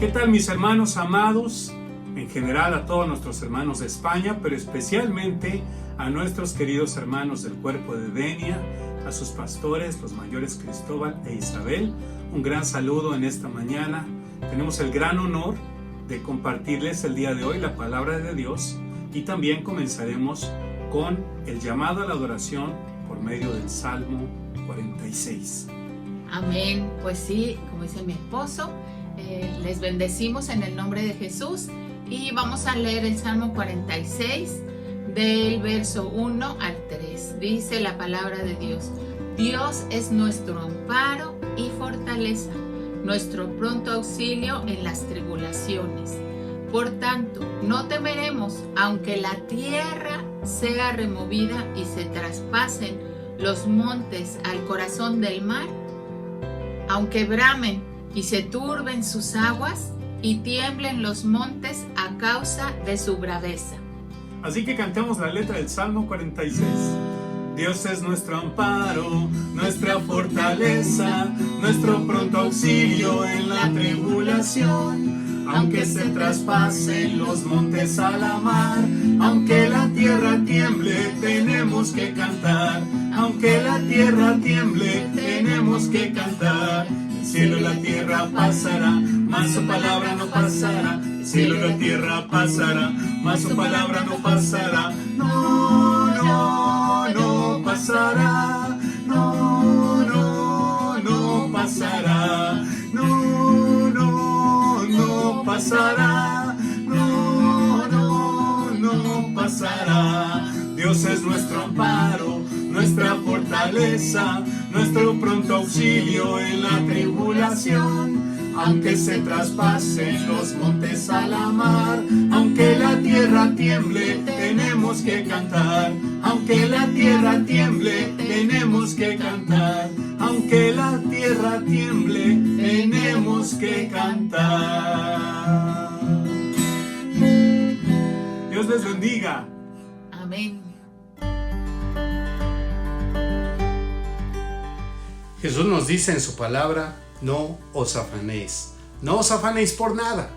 ¿Qué tal, mis hermanos amados? En general a todos nuestros hermanos de España, pero especialmente a nuestros queridos hermanos del cuerpo de Denia, a sus pastores, los mayores Cristóbal e Isabel. Un gran saludo en esta mañana. Tenemos el gran honor de compartirles el día de hoy la palabra de Dios y también comenzaremos con el llamado a la adoración por medio del Salmo 46. Amén. Pues sí, como dice mi esposo, les bendecimos en el nombre de Jesús y vamos a leer el Salmo 46 del verso 1 al 3. Dice la palabra de Dios: Dios es nuestro amparo y fortaleza, nuestro pronto auxilio en las tribulaciones. Por tanto, no temeremos, aunque la tierra sea removida y se traspasen los montes al corazón del mar, aunque bramen y se turben sus aguas y tiemblen los montes a causa de su braveza. Así que cantemos la letra del Salmo 46. Dios es nuestro amparo, nuestra fortaleza, nuestro pronto auxilio en la tribulación. Aunque se traspasen los montes a la mar, aunque la tierra tiemble, tenemos que cantar. Aunque la tierra tiemble, tenemos que cantar. El cielo y la tierra pasará, mas su palabra no pasará. El cielo y la tierra pasará, mas su palabra no pasará. No, no, no pasará. No, no, no pasará. No, no, no pasará. No, no, no pasará. Dios es nuestro amparo, nuestra fortaleza, nuestro pronto auxilio en la tribulación. Aunque se traspasen los montes a la mar, aunque la tierra tiemble, tenemos que cantar. Aunque la tierra tiemble, tenemos que cantar. Aunque la tierra tiemble, tenemos que cantar. Dios les bendiga. Amén. Jesús nos dice en su palabra: no os afanéis, no os afanéis por nada.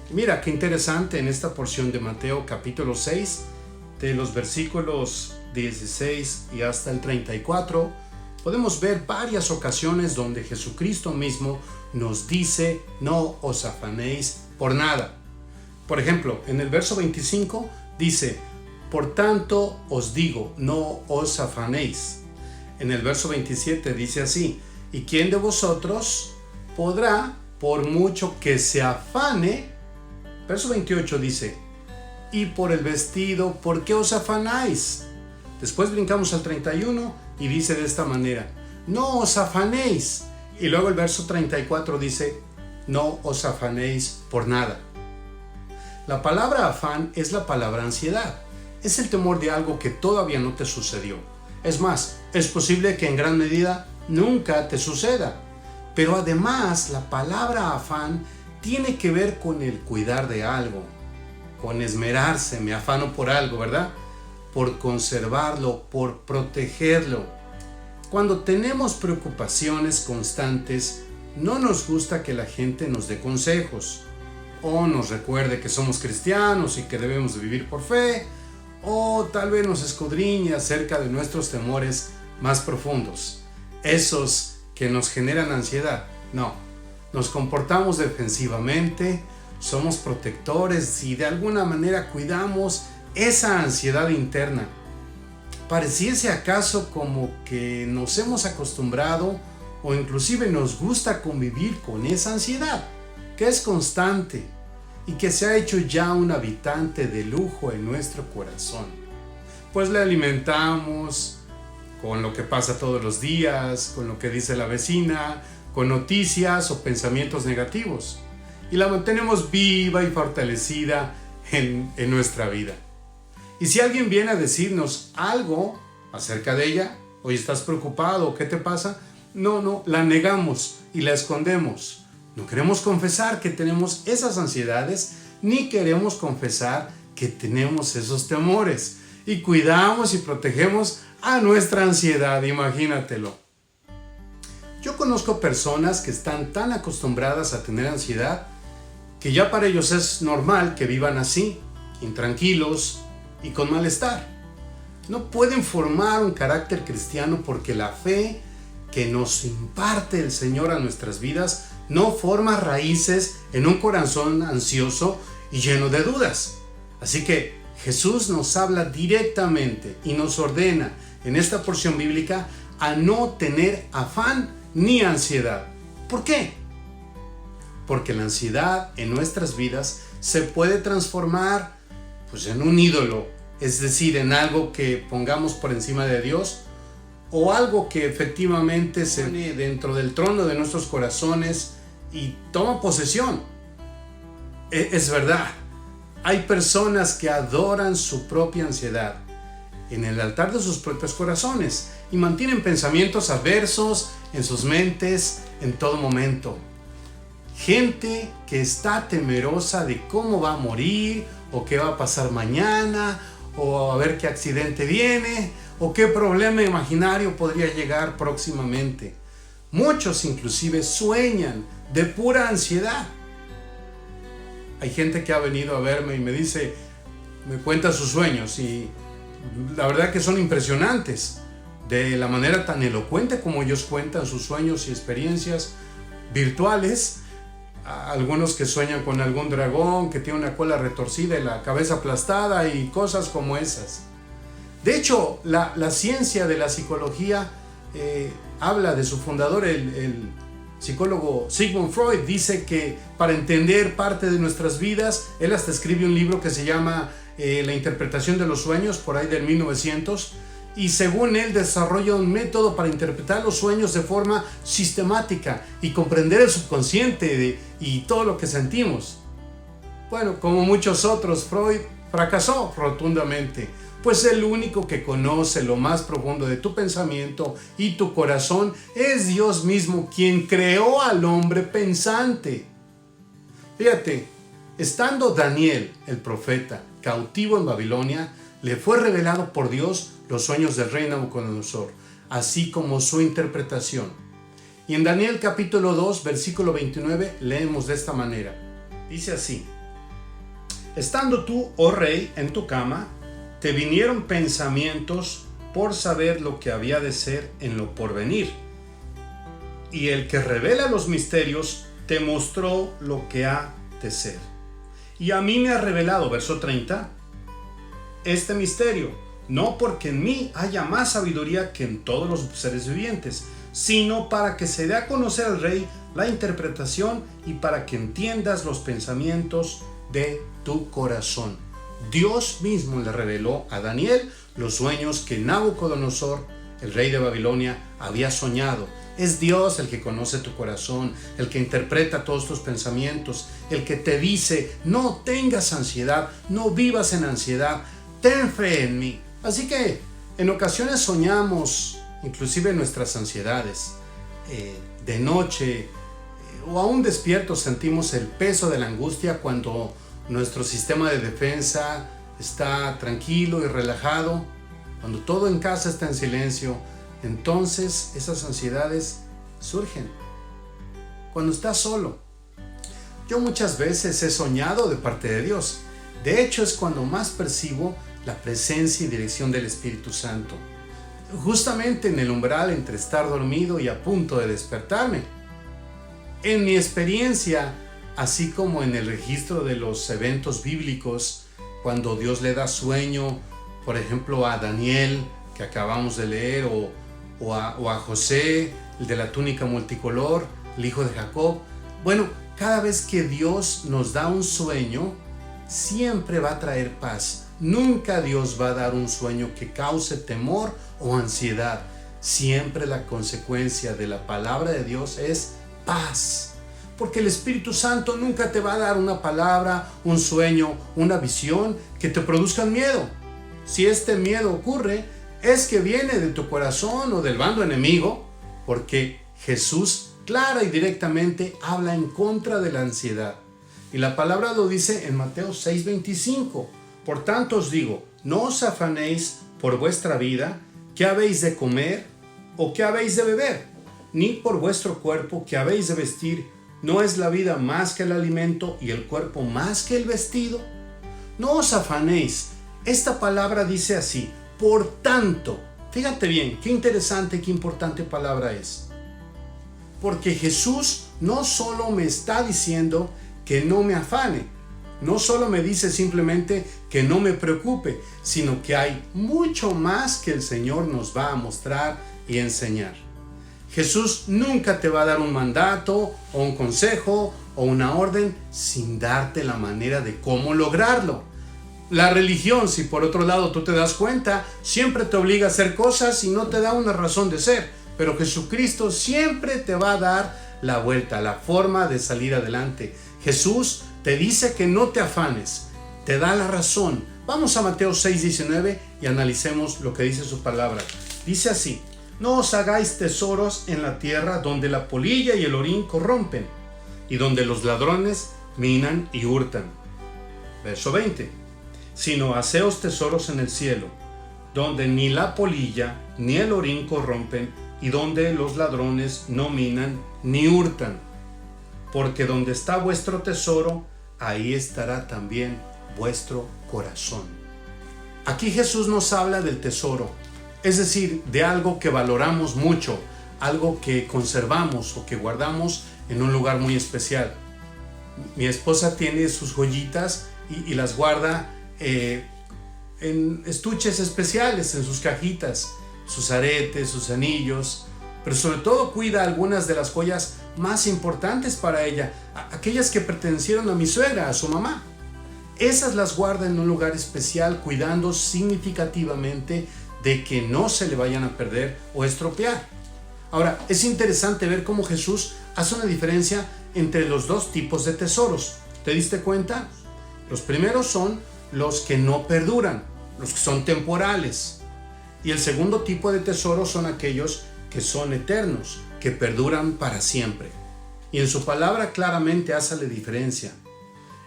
Y mira qué interesante, en esta porción de Mateo capítulo 6, de los versículos 16 y hasta el 34, podemos ver varias ocasiones donde Jesucristo mismo nos dice: no os afanéis por nada. Por ejemplo, en el verso 25 dice: por tanto os digo, no os afanéis. En el verso 27 dice así: ¿y quién de vosotros podrá, por mucho que se afane? Verso 28 dice: y por el vestido, ¿por qué os afanáis? Después brincamos al 31 y dice de esta manera: no os afanéis. Y luego el verso 34 dice: no os afanéis por nada. La palabra afán es la palabra ansiedad. Es el temor de algo que todavía no te sucedió. Es más, es posible que en gran medida nunca te suceda. Pero además, la palabra afán tiene que ver con el cuidar de algo, con esmerarse. Me afano por algo, ¿verdad? Por conservarlo, por protegerlo. Cuando tenemos preocupaciones constantes, no nos gusta que la gente nos dé consejos, o nos recuerde que somos cristianos y que debemos de vivir por fe, o tal vez nos escudriñe acerca de nuestros temores más profundos, esos que nos generan ansiedad. No, nos comportamos defensivamente, somos protectores y de alguna manera cuidamos esa ansiedad interna. Pareciese acaso como que nos hemos acostumbrado o inclusive nos gusta convivir con esa ansiedad, que es constante y que se ha hecho ya un habitante de lujo en nuestro corazón. Pues le alimentamos con lo que pasa todos los días, con lo que dice la vecina, con noticias o pensamientos negativos, y la mantenemos viva y fortalecida en nuestra vida. Y si alguien viene a decirnos algo acerca de ella: oye, ¿estás preocupado? ¿Qué te pasa? No, la negamos y la escondemos. No queremos confesar que tenemos esas ansiedades, ni queremos confesar que tenemos esos temores. Y cuidamos y protegemos a nuestra ansiedad, imagínatelo. Yo conozco personas que están tan acostumbradas a tener ansiedad que ya para ellos es normal que vivan así, intranquilos y con malestar. No pueden formar un carácter cristiano porque la fe que nos imparte el Señor a nuestras vidas no forma raíces en un corazón ansioso y lleno de dudas. Así que Jesús nos habla directamente y nos ordena en esta porción bíblica a no tener afán ni ansiedad. ¿Por qué? Porque la ansiedad en nuestras vidas se puede transformar en un ídolo, es decir, en algo que pongamos por encima de Dios, o algo que efectivamente se pone dentro del trono de nuestros corazones y toma posesión. Es verdad, hay personas que adoran su propia ansiedad en el altar de sus propios corazones y mantienen pensamientos adversos en sus mentes en todo momento. Gente que está temerosa de cómo va a morir, o qué va a pasar mañana, o a ver qué accidente viene, o qué problema imaginario podría llegar próximamente. Muchos inclusive sueñan de pura ansiedad. Hay gente que ha venido a verme y me cuenta sus sueños, y la verdad que son impresionantes, de la manera tan elocuente como ellos cuentan sus sueños y experiencias virtuales. Algunos que sueñan con algún dragón que tiene una cola retorcida y la cabeza aplastada y cosas como esas. De hecho, la ciencia de la psicología habla de su fundador, el psicólogo Sigmund Freud. Dice que para entender parte de nuestras vidas, él hasta escribe un libro que se llama La interpretación de los sueños, por ahí del 1900, y según él desarrolla un método para interpretar los sueños de forma sistemática y comprender el subconsciente y todo lo que sentimos. Bueno, como muchos otros, Freud fracasó rotundamente, pues el único que conoce lo más profundo de tu pensamiento y tu corazón es Dios mismo, quien creó al hombre pensante. Fíjate, estando Daniel, el profeta, cautivo en Babilonia, le fue revelado por Dios los sueños del rey Nabucodonosor, así como su interpretación. Y en Daniel capítulo 2, versículo 29, leemos de esta manera. Dice así: estando tú, oh rey, en tu cama, te vinieron pensamientos por saber lo que había de ser en lo porvenir. Y el que revela los misterios te mostró lo que ha de ser. Y a mí me ha revelado, verso 30, este misterio, no porque en mí haya más sabiduría que en todos los seres vivientes, sino para que se dé a conocer al rey la interpretación y para que entiendas los pensamientos de tu corazón. Dios mismo le reveló a Daniel los sueños que Nabucodonosor, el rey de Babilonia, había soñado. Es Dios el que conoce tu corazón, el que interpreta todos tus pensamientos, el que te dice: no tengas ansiedad, no vivas en ansiedad, ten fe en mí. Así que en ocasiones soñamos inclusive nuestras ansiedades. De noche o aún despiertos sentimos el peso de la angustia cuando nuestro sistema de defensa está tranquilo y relajado, cuando todo en casa está en silencio. Entonces esas ansiedades surgen cuando estás solo. Yo muchas veces he soñado de parte de Dios. De hecho, es cuando más percibo la presencia y dirección del Espíritu Santo, justamente en el umbral entre estar dormido y a punto de despertarme. En mi experiencia, así como en el registro de los eventos bíblicos, cuando Dios le da sueño, por ejemplo a Daniel, que acabamos de leer, o a José, el de la túnica multicolor, el hijo de Jacob. Bueno, cada vez que Dios nos da un sueño, siempre va a traer paz. Nunca Dios va a dar un sueño que cause temor o ansiedad. Siempre la consecuencia de la palabra de Dios es paz. Porque el Espíritu Santo nunca te va a dar una palabra, un sueño, una visión que te produzcan miedo. Si este miedo ocurre, es que viene de tu corazón o del bando enemigo, porque Jesús clara y directamente habla en contra de la ansiedad. Y la palabra lo dice en Mateo 6:25. Por tanto os digo, no os afanéis por vuestra vida, qué habéis de comer o qué habéis de beber, ni por vuestro cuerpo, qué habéis de vestir. ¿No es la vida más que el alimento y el cuerpo más que el vestido? No os afanéis. Esta palabra dice así, por tanto. Fíjate bien, qué interesante, qué importante palabra es. Porque Jesús no solo me está diciendo que no me afane, no solo me dice simplemente que no me preocupe, sino que hay mucho más que el Señor nos va a mostrar y enseñar. Jesús nunca te va a dar un mandato o un consejo o una orden sin darte la manera de cómo lograrlo. La religión, si por otro lado tú te das cuenta, siempre te obliga a hacer cosas y no te da una razón de ser. Pero Jesucristo siempre te va a dar la vuelta, la forma de salir adelante. Jesús te dice que no te afanes, te da la razón. Vamos a Mateo 6:19 y analicemos lo que dice su palabra. Dice así, no os hagáis tesoros en la tierra donde la polilla y el orín corrompen y donde los ladrones minan y hurtan. Verso 20. Sino haceos tesoros en el cielo, donde ni la polilla ni el orín corrompen, y donde los ladrones no minan ni hurtan. Porque donde está vuestro tesoro, ahí estará también vuestro corazón. Aquí Jesús nos habla del tesoro, es decir, de algo que valoramos mucho, algo que conservamos o que guardamos en un lugar muy especial. Mi esposa tiene sus joyitas y las guarda en estuches especiales, en sus cajitas, sus aretes, sus anillos, pero sobre todo cuida algunas de las joyas más importantes para ella, aquellas que pertenecieron a mi suegra, a su mamá. Esas las guarda en un lugar especial, cuidando significativamente de que no se le vayan a perder o estropear. Ahora, es interesante ver cómo Jesús hace una diferencia entre los dos tipos de tesoros. ¿Te diste cuenta? Los primeros son los que no perduran, los que son temporales. Y el segundo tipo de tesoros son aquellos que son eternos, que perduran para siempre. Y en su palabra claramente hace la diferencia.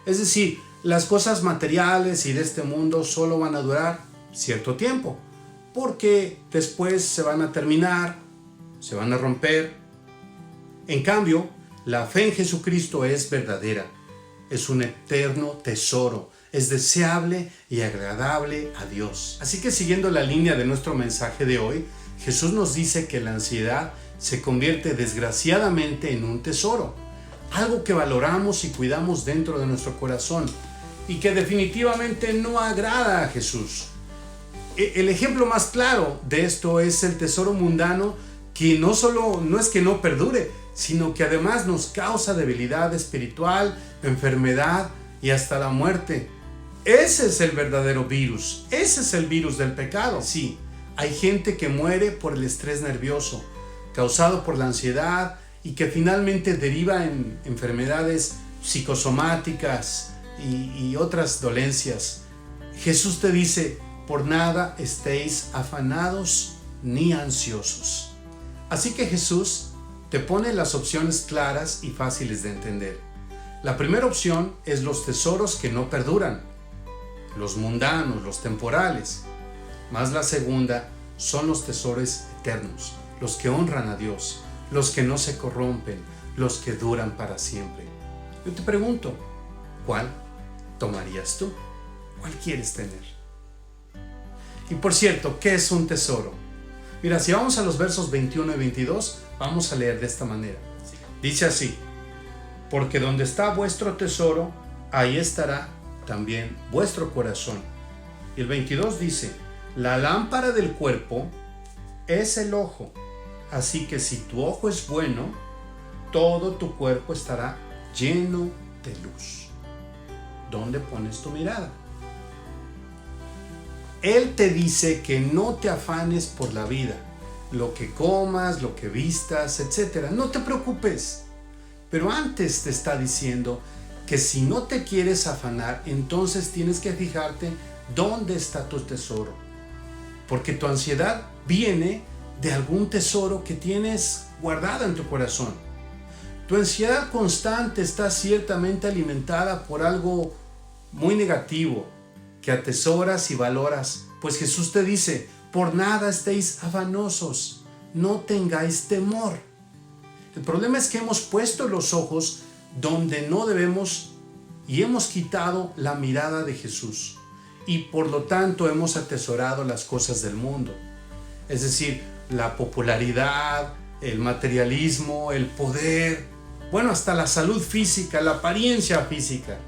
Es decir, las cosas materiales y de este mundo solo van a durar cierto tiempo, porque después se van a terminar, se van a romper. En cambio, la fe en Jesucristo es verdadera, es un eterno tesoro, es deseable y agradable a Dios. Así que siguiendo la línea de nuestro mensaje de hoy, Jesús nos dice que la ansiedad se convierte desgraciadamente en un tesoro, algo que valoramos y cuidamos dentro de nuestro corazón y que definitivamente no agrada a Jesús. El ejemplo más claro de esto es el tesoro mundano, que no es que no perdure, sino que además nos causa debilidad espiritual, enfermedad y hasta la muerte. Ese es el verdadero virus, ese es el virus del pecado. Sí, hay gente que muere por el estrés nervioso, causado por la ansiedad y que finalmente deriva en enfermedades psicosomáticas y otras dolencias. Jesús te dice, por nada estéis afanados ni ansiosos. Así que Jesús te pone las opciones claras y fáciles de entender. La primera opción es los tesoros que no perduran, los mundanos, los temporales. Más la segunda son los tesoros eternos, los que honran a Dios, los que no se corrompen, los que duran para siempre. Yo te pregunto, ¿cuál tomarías tú? ¿Cuál quieres tener? Y por cierto, ¿qué es un tesoro? Mira, si vamos a los versos 21 y 22, vamos a leer de esta manera. Dice así, porque donde está vuestro tesoro, ahí estará también vuestro corazón. Y el 22 dice, la lámpara del cuerpo es el ojo, así que si tu ojo es bueno, todo tu cuerpo estará lleno de luz. ¿Dónde pones tu mirada? Él te dice que no te afanes por la vida, lo que comas, lo que vistas, etc. No te preocupes. Pero antes te está diciendo que si no te quieres afanar, entonces tienes que fijarte dónde está tu tesoro. Porque tu ansiedad viene de algún tesoro que tienes guardado en tu corazón. Tu ansiedad constante está ciertamente alimentada por algo muy negativo que atesoras y valoras, pues Jesús te dice, por nada estéis afanosos, no tengáis temor. El problema es que hemos puesto los ojos donde no debemos y hemos quitado la mirada de Jesús. Y por lo tanto hemos atesorado las cosas del mundo. Es decir, la popularidad, el materialismo, el poder, bueno, hasta la salud física, la apariencia física.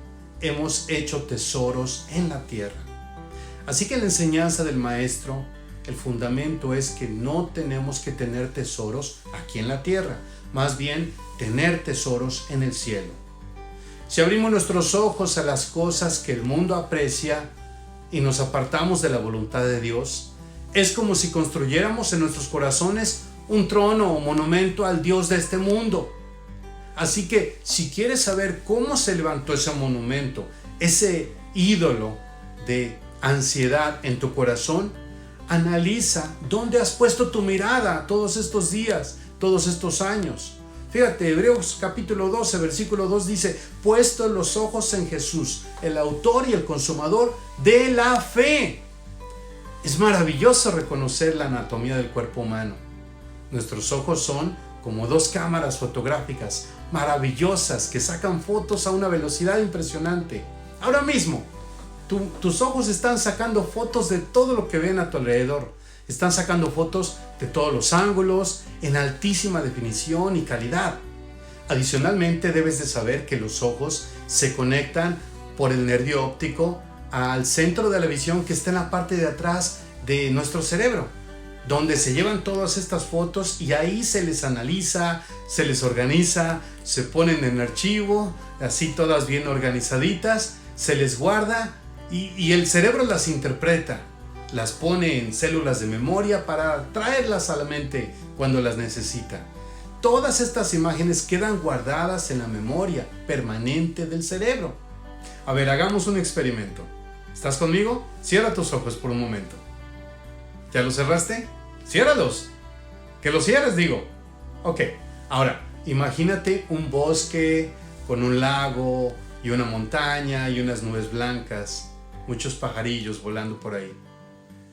Hemos hecho tesoros en la tierra. Así que la enseñanza del maestro, el fundamento es que no tenemos que tener tesoros aquí en la tierra, más bien tener tesoros en el cielo. Si abrimos nuestros ojos a las cosas que el mundo aprecia y nos apartamos de la voluntad de Dios, es como si construyéramos en nuestros corazones un trono o monumento al Dios de este mundo. Así que si quieres saber cómo se levantó ese monumento, ese ídolo de ansiedad en tu corazón, analiza dónde has puesto tu mirada todos estos días, todos estos años. Fíjate, Hebreos capítulo 12, versículo 2 dice: puesto los ojos en Jesús, el autor y el consumador de la fe. Es maravilloso reconocer la anatomía del cuerpo humano. Nuestros ojos son como dos cámaras fotográficas maravillosas que sacan fotos a una velocidad impresionante. Ahora mismo, tus ojos están sacando fotos de todo lo que ven a tu alrededor. Están sacando fotos de todos los ángulos en altísima definición y calidad. Adicionalmente, debes de saber que los ojos se conectan por el nervio óptico al centro de la visión que está en la parte de atrás de nuestro cerebro, donde se llevan todas estas fotos y ahí se les analiza, se les organiza, se ponen en archivo, así todas bien organizaditas, se les guarda y el cerebro las interpreta, las pone en células de memoria para traerlas a la mente cuando las necesita. Todas estas imágenes quedan guardadas en la memoria permanente del cerebro. A ver, hagamos un experimento. ¿Estás conmigo? Cierra tus ojos por un momento. ¿Ya los cerraste? Ciérralos. Que los cierres, digo. Ok, ahora, imagínate un bosque con un lago y una montaña y unas nubes blancas, muchos pajarillos volando por ahí.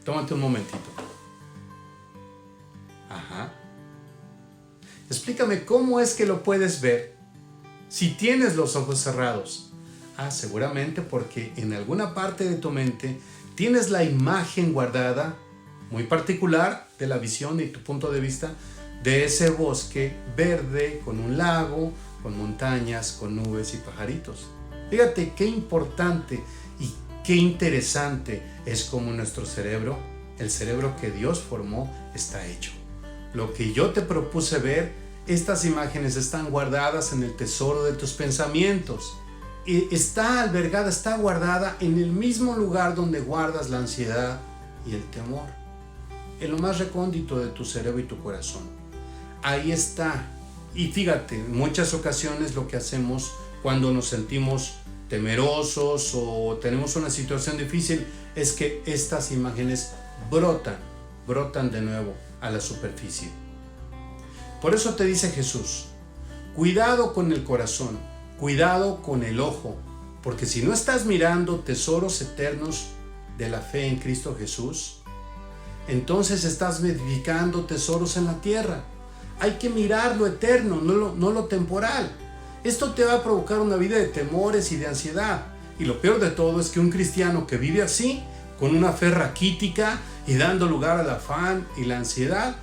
Tómate un momentito. Ajá. Explícame cómo es que lo puedes ver si tienes los ojos cerrados. Seguramente porque en alguna parte de tu mente tienes la imagen guardada muy particular de la visión y tu punto de vista de ese bosque verde con un lago, con montañas, con nubes y pajaritos. Fíjate qué importante y qué interesante es como nuestro cerebro, el cerebro que Dios formó, está hecho. Lo que yo te propuse ver, estas imágenes están guardadas en el tesoro de tus pensamientos. Está albergada, está guardada en el mismo lugar donde guardas la ansiedad y el temor, en lo más recóndito de tu cerebro y tu corazón. Ahí está. Y fíjate, en muchas ocasiones lo que hacemos cuando nos sentimos temerosos o tenemos una situación difícil es que estas imágenes brotan de nuevo a la superficie. Por eso te dice Jesús: cuidado con el corazón, cuidado con el ojo, porque si no estás mirando tesoros eternos de la fe en Cristo Jesús, entonces estás edificando tesoros en la tierra. Hay que mirar lo eterno, no lo temporal. Esto te va a provocar una vida de temores y de ansiedad. Y lo peor de todo es que un cristiano que vive así, con una fe raquítica y dando lugar al afán y la ansiedad,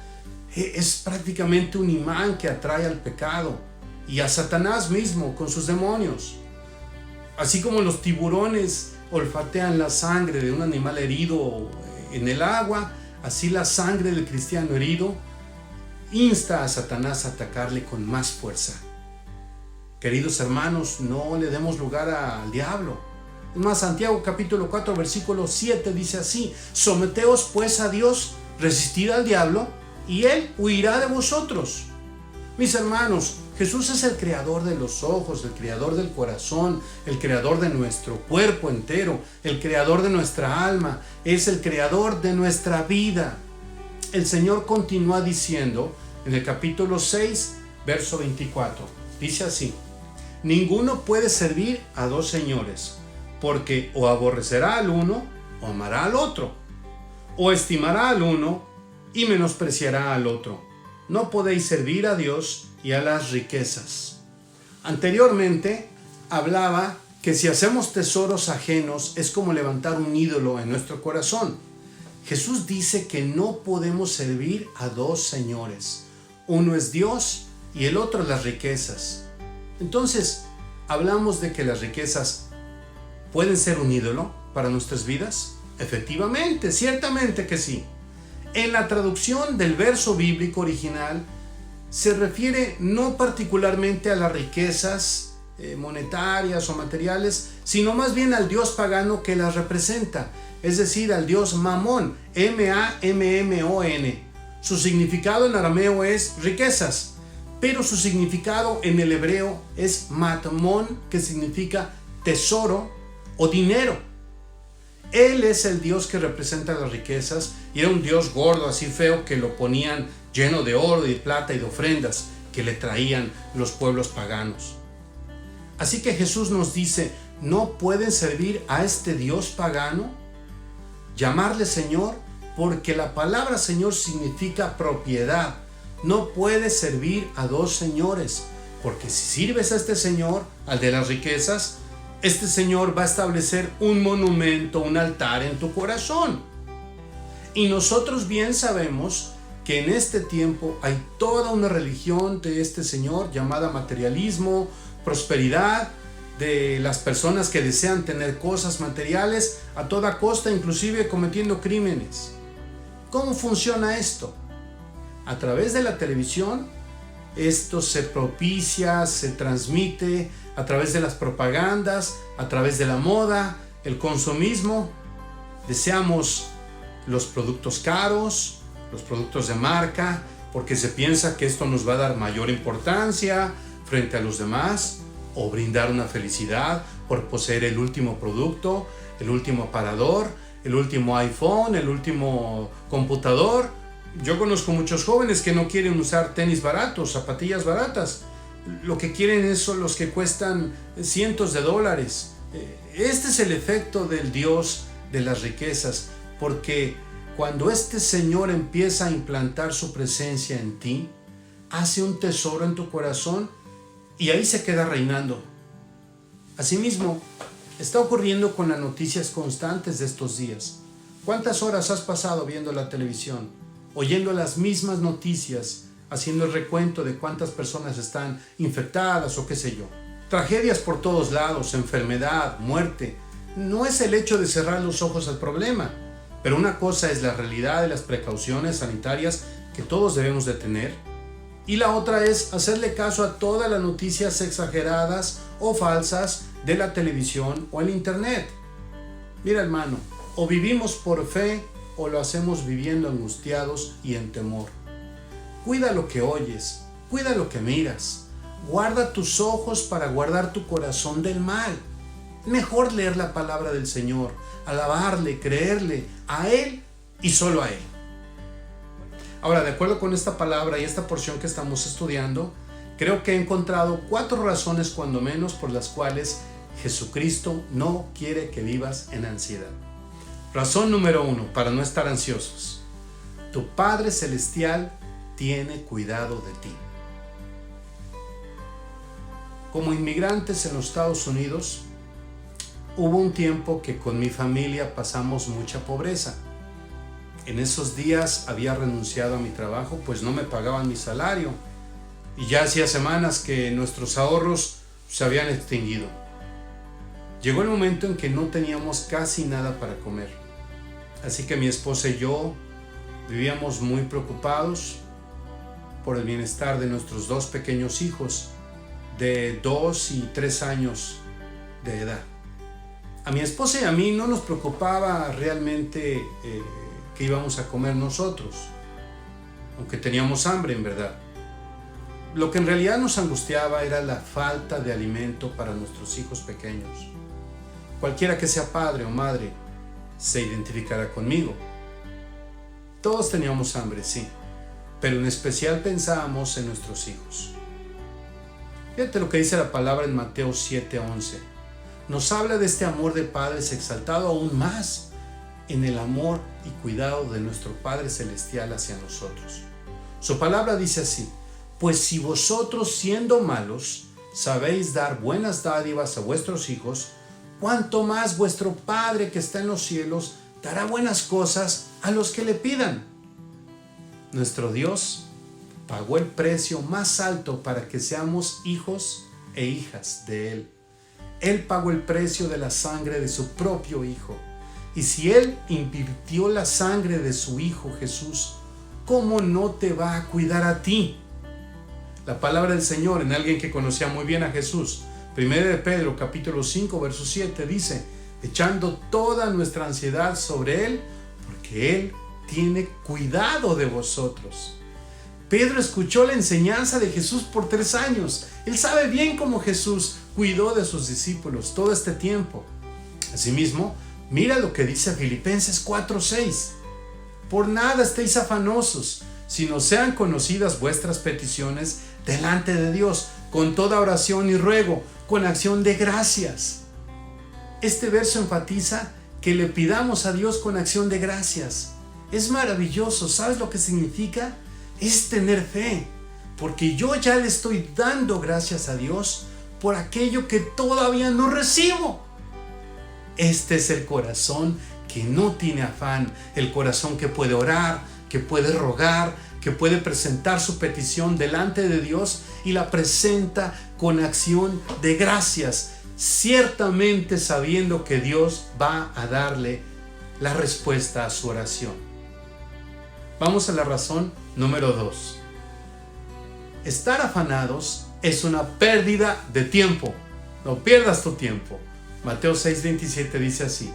es prácticamente un imán que atrae al pecado y a Satanás mismo con sus demonios. Así como los tiburones olfatean la sangre de un animal herido en el agua, así la sangre del cristiano herido insta a Satanás a atacarle con más fuerza. Queridos hermanos, no le demos lugar al diablo. Es más, Santiago capítulo 4 versículo 7 dice así: someteos pues a Dios, resistid al diablo y él huirá de vosotros. Mis hermanos, Jesús es el creador de los ojos, el creador del corazón, el creador de nuestro cuerpo entero, el creador de nuestra alma, es el creador de nuestra vida. El Señor continúa diciendo en el capítulo 6, verso 24, dice así: ninguno puede servir a dos señores, porque o aborrecerá al uno o amará al otro, o estimará al uno y menospreciará al otro. No podéis servir a Dios y a las riquezas. Anteriormente hablaba que si hacemos tesoros ajenos es como levantar un ídolo en nuestro corazón. Jesús dice que no podemos servir a dos señores. Uno es Dios y el otro las riquezas. Entonces, ¿hablamos de que las riquezas pueden ser un ídolo para nuestras vidas? Efectivamente, ciertamente que sí. En la traducción del verso bíblico original se refiere no particularmente a las riquezas monetarias o materiales, sino más bien al dios pagano que las representa, es decir, al dios Mamón, M-A-M-M-O-N. Su significado en arameo es riquezas, pero su significado en el hebreo es matmón, que significa tesoro o dinero. Él es el dios que representa las riquezas y era un dios gordo, así feo, que lo ponían lleno de oro y de plata y de ofrendas que le traían los pueblos paganos. Así que Jesús nos dice, no pueden servir a este dios pagano, llamarle Señor, porque la palabra Señor significa propiedad. No puedes servir a dos señores, porque si sirves a este Señor, al de las riquezas, este Señor va a establecer un monumento, un altar en tu corazón. Y nosotros bien sabemos que en este tiempo hay toda una religión de este Señor llamada materialismo, prosperidad, de las personas que desean tener cosas materiales a toda costa, inclusive cometiendo crímenes. ¿Cómo funciona esto? A través de la televisión, esto se propicia, se transmite a través de las propagandas, a través de la moda, el consumismo. Deseamos los productos caros, los productos de marca, porque se piensa que esto nos va a dar mayor importancia frente a los demás, o brindar una felicidad por poseer el último producto, el último aparador, el último iPhone, el último computador. Yo conozco muchos jóvenes que no quieren usar tenis baratos, zapatillas baratas. Lo que quieren son los que cuestan cientos de dólares. Este es el efecto del Dios de las riquezas, porque cuando este Señor empieza a implantar su presencia en ti, hace un tesoro en tu corazón y ahí se queda reinando. Asimismo, está ocurriendo con las noticias constantes de estos días. ¿Cuántas horas has pasado viendo la televisión, oyendo las mismas noticias, haciendo el recuento de cuántas personas están infectadas o qué sé yo? Tragedias por todos lados, enfermedad, muerte. No es el hecho de cerrar los ojos al problema, pero una cosa es la realidad de las precauciones sanitarias que todos debemos de tener, y la otra es hacerle caso a todas las noticias exageradas o falsas de la televisión o el internet. Mira, hermano, o vivimos por fe o lo hacemos viviendo angustiados y en temor. Cuida lo que oyes, cuida lo que miras. Guarda tus ojos para guardar tu corazón del mal. Mejor leer la palabra del Señor, alabarle, creerle a Él y solo a Él. Ahora, de acuerdo con esta palabra y esta porción que estamos estudiando, creo que he encontrado 4 razones cuando menos por las cuales Jesucristo no quiere que vivas en ansiedad. Razón número 1, para no estar ansiosos. Tu Padre Celestial tiene cuidado de ti. Como inmigrantes en los Estados Unidos, hubo un tiempo que con mi familia pasamos mucha pobreza. En esos días había renunciado a mi trabajo, pues no me pagaban mi salario. Y ya hacía semanas que nuestros ahorros se habían extinguido. Llegó el momento en que no teníamos casi nada para comer. Así que mi esposa y yo vivíamos muy preocupados por el bienestar de nuestros 2 pequeños hijos de 2 y 3 años de edad. A mi esposa y a mí no nos preocupaba realmente que íbamos a comer nosotros, aunque teníamos hambre en verdad. Lo que en realidad nos angustiaba era la falta de alimento para nuestros hijos pequeños. Cualquiera que sea padre o madre se identificará conmigo. Todos teníamos hambre, sí, pero en especial pensábamos en nuestros hijos. Fíjate lo que dice la palabra en Mateo 7:11. Nos habla de este amor de padres exaltado aún más en el amor y cuidado de nuestro Padre Celestial hacia nosotros. Su palabra dice así: Pues si vosotros siendo malos sabéis dar buenas dádivas a vuestros hijos, cuánto más vuestro Padre que está en los cielos dará buenas cosas a los que le pidan. Nuestro Dios pagó el precio más alto para que seamos hijos e hijas de Él. Él pagó el precio de la sangre de su propio Hijo. Y si Él invirtió la sangre de su Hijo Jesús, ¿cómo no te va a cuidar a ti? La palabra del Señor en alguien que conocía muy bien a Jesús, 1 de Pedro capítulo 5 verso 7 dice: echando toda nuestra ansiedad sobre Él, porque Él tiene cuidado de vosotros. Pedro escuchó la enseñanza de Jesús por 3 años. Él sabe bien cómo Jesús cuidó de sus discípulos todo este tiempo. Asimismo, mira lo que dice Filipenses 4:6. Por nada estéis afanosos, sino sean conocidas vuestras peticiones delante de Dios, con toda oración y ruego, con acción de gracias. Este verso enfatiza que le pidamos a Dios con acción de gracias. Es maravilloso. ¿Sabes lo que significa? Es tener fe, porque yo ya le estoy dando gracias a Dios por aquello que todavía no recibo. Este es el corazón que no tiene afán, el corazón que puede orar, que puede rogar, que puede presentar su petición delante de Dios y la presenta con acción de gracias, ciertamente sabiendo que Dios va a darle la respuesta a su oración. Vamos a la razón número 2. Estar afanados es una pérdida de tiempo. No pierdas tu tiempo. Mateo 6:27 dice así: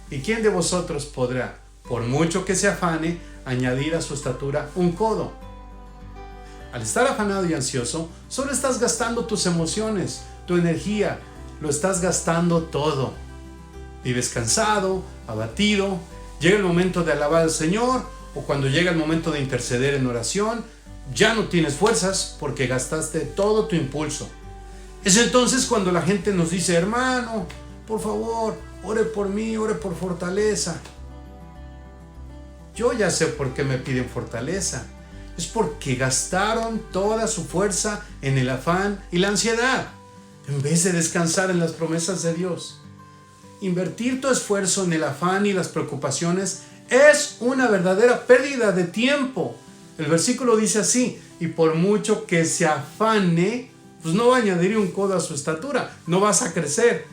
¿y quién de vosotros podrá, por mucho que se afane, añadir a su estatura un codo? Al estar afanado y ansioso, solo estás gastando tus emociones, tu energía, lo estás gastando todo. Vives cansado, abatido, llega el momento de alabar al Señor, o cuando llega el momento de interceder en oración, ya no tienes fuerzas porque gastaste todo tu impulso. Es entonces cuando la gente nos dice: hermano, por favor, ore por mí, ore por fortaleza. Yo ya sé por qué me piden fortaleza. Es porque gastaron toda su fuerza en el afán y la ansiedad, en vez de descansar en las promesas de Dios. Invertir tu esfuerzo en el afán y las preocupaciones es una verdadera pérdida de tiempo. El versículo dice así: y por mucho que se afane, pues no va a añadir un codo a su estatura, no vas a crecer.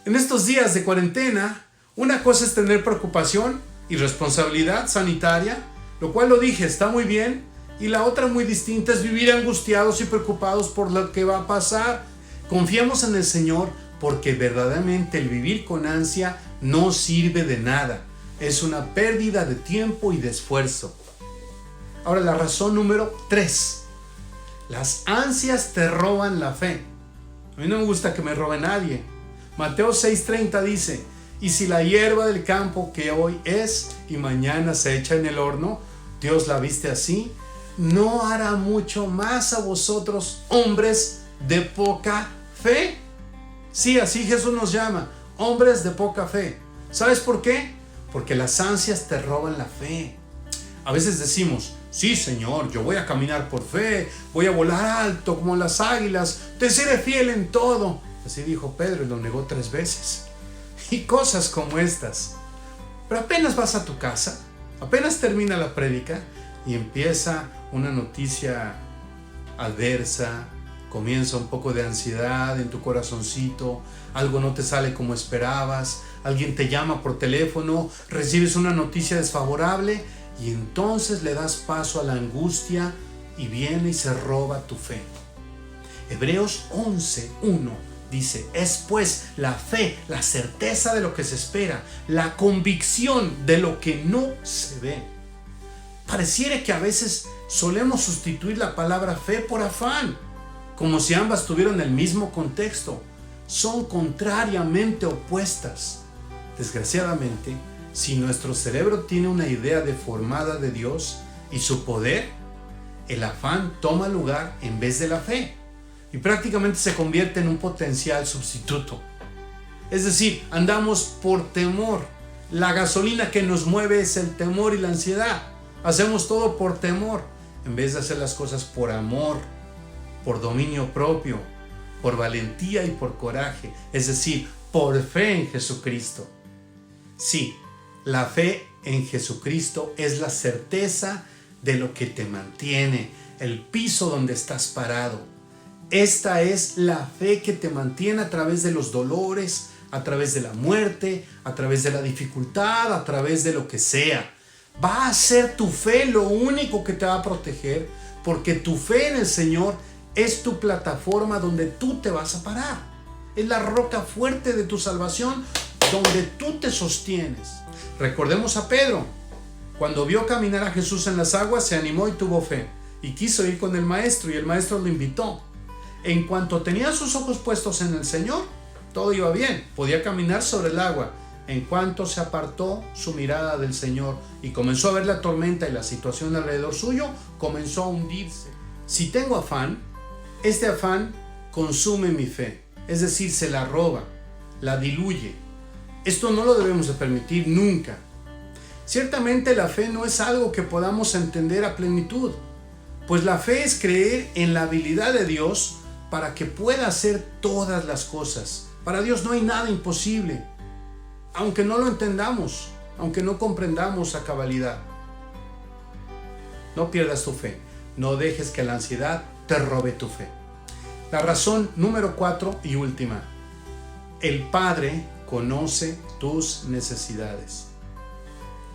En estos días de cuarentena, una cosa es tener preocupación y responsabilidad sanitaria, lo cual lo dije, está muy bien, y la otra muy distinta es vivir angustiados y preocupados por lo que va a pasar. Confiemos en el Señor, porque verdaderamente el vivir con ansia no sirve de nada. Es una pérdida de tiempo y de esfuerzo. Ahora, la razón número 3. Las ansias te roban la fe. A mí no me gusta que me robe nadie. Mateo 6:30 dice: y si la hierba del campo que hoy es y mañana se echa en el horno, Dios la viste así, ¿no hará mucho más a vosotros, hombres de poca fe? Sí, así Jesús nos llama, hombres de poca fe. ¿Sabes por qué? Porque las ansias te roban la fe. A veces decimos: sí, Señor, yo voy a caminar por fe, voy a volar alto como las águilas, te seré fiel en todo. Así dijo Pedro y lo negó 3 veces. Y cosas como estas. Pero apenas vas a tu casa, apenas termina la prédica y empieza una noticia adversa, comienza un poco de ansiedad en tu corazoncito, algo no te sale como esperabas, alguien te llama por teléfono, recibes una noticia desfavorable y entonces le das paso a la angustia y viene y se roba tu fe. Hebreos 11:1 dice: es pues la fe, la certeza de lo que se espera, la convicción de lo que no se ve. Pareciera que a veces solemos sustituir la palabra fe por afán, como si ambas tuvieran el mismo contexto. Son contrariamente opuestas. Desgraciadamente, si nuestro cerebro tiene una idea deformada de Dios y su poder, el afán toma lugar en vez de la fe y prácticamente se convierte en un potencial sustituto. Es decir, andamos por temor. La gasolina que nos mueve es el temor y la ansiedad. Hacemos todo por temor en vez de hacer las cosas por amor por dominio propio, por valentía y por coraje, es decir, por fe en Jesucristo. Sí, la fe en Jesucristo es la certeza de lo que te mantiene, el piso donde estás parado. Esta es la fe que te mantiene a través de los dolores, a través de la muerte, a través de la dificultad, a través de lo que sea. Va a ser tu fe lo único que te va a proteger, porque tu fe en el Señor es tu plataforma donde tú te vas a parar. Es la roca fuerte de tu salvación donde tú te sostienes. Recordemos a Pedro. Cuando vio caminar a Jesús en las aguas, se animó y tuvo fe. Y quiso ir con el maestro, y el maestro lo invitó. En cuanto tenía sus ojos puestos en el Señor, todo iba bien. Podía caminar sobre el agua. En cuanto se apartó su mirada del Señor y comenzó a ver la tormenta y la situación alrededor suyo, comenzó a hundirse. Si tengo afán, este afán consume mi fe. Es decir, se la roba, la diluye. Esto no lo debemos de permitir nunca. Ciertamente la fe no es algo que podamos entender a plenitud, pues la fe es creer en la habilidad de Dios para que pueda hacer todas las cosas. Para Dios no hay nada imposible, aunque no lo entendamos, aunque no comprendamos a cabalidad. No pierdas tu fe, no dejes que la ansiedad te robe tu fe. La razón número 4 y última: el Padre conoce tus necesidades.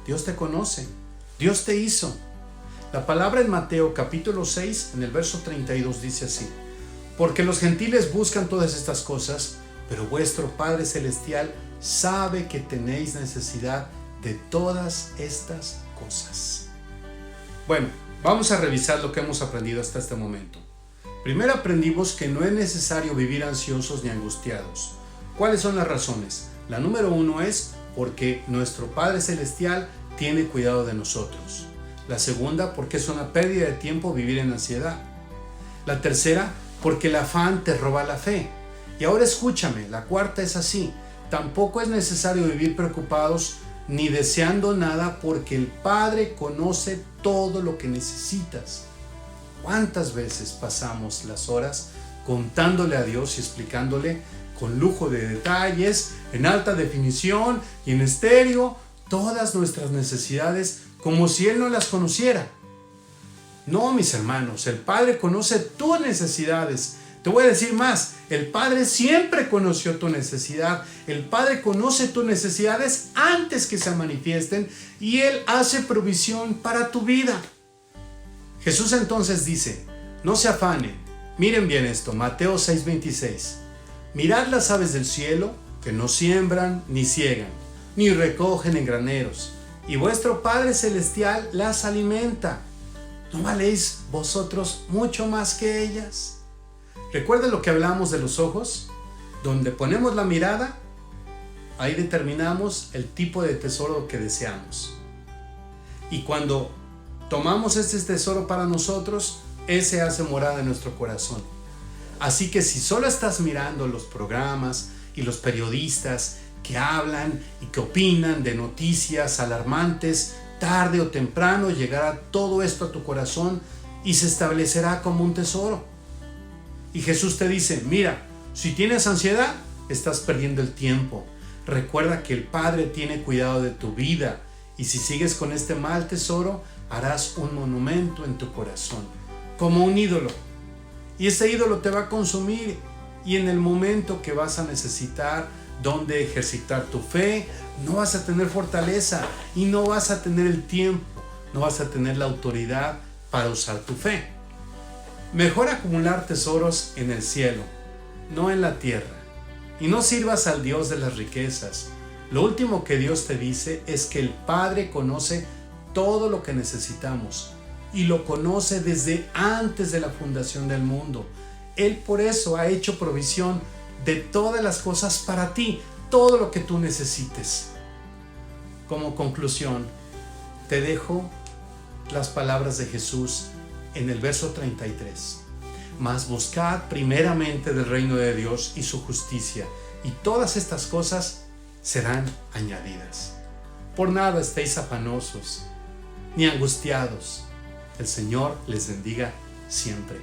Dios te conoce, Dios te hizo. La palabra en Mateo capítulo 6, en el verso 32 dice así: porque los gentiles buscan todas estas cosas, pero vuestro Padre Celestial sabe que tenéis necesidad de todas estas cosas. Bueno, vamos a revisar lo que hemos aprendido hasta este momento. Primero aprendimos que no es necesario vivir ansiosos ni angustiados. ¿Cuáles son las razones? La número 1 es porque nuestro Padre Celestial tiene cuidado de nosotros. La segunda, porque es una pérdida de tiempo vivir en ansiedad. La tercera, porque el afán te roba la fe. Y ahora escúchame, la cuarta es así: tampoco es necesario vivir preocupados ni deseando nada, porque el Padre conoce todo lo que necesitas. ¿Cuántas veces pasamos las horas contándole a Dios y explicándole con lujo de detalles, en alta definición y en estéreo, todas nuestras necesidades, como si Él no las conociera? No, mis hermanos, el Padre conoce tus necesidades. Te voy a decir más: el Padre siempre conoció tu necesidad. El Padre conoce tus necesidades antes que se manifiesten, y Él hace provisión para tu vida. Jesús entonces dice: no se afanen. Miren bien esto, Mateo 6:26. Mirad las aves del cielo, que no siembran, ni ciegan, ni recogen en graneros, y vuestro Padre Celestial las alimenta. ¿No valéis vosotros mucho más que ellas? ¿Recuerda lo que hablamos de los ojos? Donde ponemos la mirada, ahí determinamos el tipo de tesoro que deseamos. Y cuando tomamos este tesoro para nosotros, ese hace morada en nuestro corazón. Así que si solo estás mirando los programas y los periodistas que hablan y que opinan de noticias alarmantes, tarde o temprano llegará todo esto a tu corazón y se establecerá como un tesoro. Y Jesús te dice: mira, si tienes ansiedad, estás perdiendo el tiempo. Recuerda que el Padre tiene cuidado de tu vida, y si sigues con este mal tesoro, harás un monumento en tu corazón, como un ídolo. Y ese ídolo te va a consumir, y en el momento que vas a necesitar donde ejercitar tu fe, no vas a tener fortaleza y no vas a tener el tiempo, no vas a tener la autoridad para usar tu fe. Mejor acumular tesoros en el cielo, no en la tierra. Y no sirvas al Dios de las riquezas. Lo último que Dios te dice es que el Padre conoce todo lo que necesitamos, y lo conoce desde antes de la fundación del mundo. Él por eso ha hecho provisión de todas las cosas para ti, todo lo que tú necesites. Como conclusión, te dejo las palabras de Jesús en el verso 33. Mas buscad primeramente del reino de Dios y su justicia, y todas estas cosas serán añadidas. Por nada estéis afanosos ni angustiados. El Señor les bendiga siempre.